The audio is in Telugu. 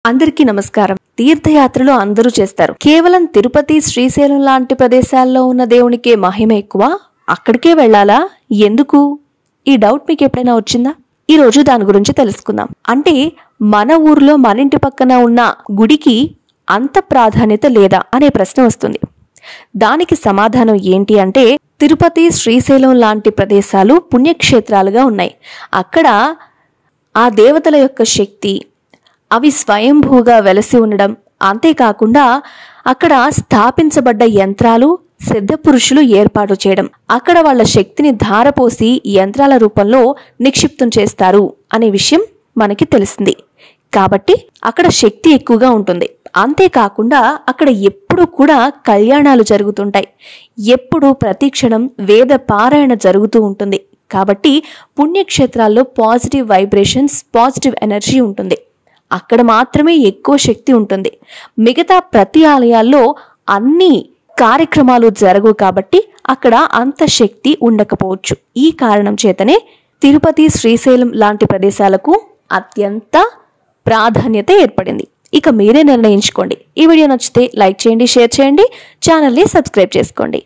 అందరికీ నమస్కారం. తీర్థయాత్రలు అందరూ చేస్తారు. కేవలం తిరుపతి, శ్రీశైలం లాంటి ప్రదేశాల్లో ఉన్న దేవునికే మహిమ ఎక్కువ, అక్కడికే వెళ్ళాలా, ఎందుకు? ఈ డౌట్ మీకు ఎప్పుడైనా వచ్చిందా? ఈ రోజు దాని గురించి తెలుసుకుందాం. అంటే మన ఊర్లో మన ఇంటి పక్కన ఉన్న గుడికి అంత ప్రాధాన్యత లేదా అనే ప్రశ్న వస్తుంది. దానికి సమాధానం ఏంటి అంటే, తిరుపతి, శ్రీశైలం లాంటి ప్రదేశాలు పుణ్యక్షేత్రాలుగా ఉన్నాయి. అక్కడ ఆ దేవతల యొక్క శక్తి, అవి స్వయంభూగా వెలసి ఉండడం, అంతేకాకుండా అక్కడ స్థాపించబడ్డ యంత్రాలు సిద్ధపురుషులు ఏర్పాటు చేయడం, అక్కడ వాళ్ళ శక్తిని ధారపోసి యంత్రాల రూపంలో నిక్షిప్తం చేస్తారు అనే విషయం మనకి తెలిసింది. కాబట్టి అక్కడ శక్తి ఎక్కువగా ఉంటుంది. అంతేకాకుండా అక్కడ ఎప్పుడూ కూడా కళ్యాణాలు జరుగుతుంటాయి. ఎప్పుడు ప్రతిక్షణం వేద పారాయణ జరుగుతూ ఉంటుంది. కాబట్టి పుణ్యక్షేత్రాల్లో పాజిటివ్ వైబ్రేషన్స్, పాజిటివ్ ఎనర్జీ ఉంటుంది. అక్కడ మాత్రమే ఎక్కువ శక్తి ఉంటుంది. మిగతా ప్రతి ఆలయాల్లో అన్ని కార్యక్రమాలు జరగవు కాబట్టి అక్కడ అంత శక్తి ఉండకపోవచ్చు. ఈ కారణం చేతనే తిరుపతి, శ్రీశైలం లాంటి ప్రదేశాలకు అత్యంత ప్రాధాన్యత ఏర్పడింది. ఇక మీరే నిర్ణయించుకోండి. ఈ వీడియో నచ్చితే లైక్ చేయండి, షేర్ చేయండి, ఛానల్ని సబ్స్క్రైబ్ చేసుకోండి.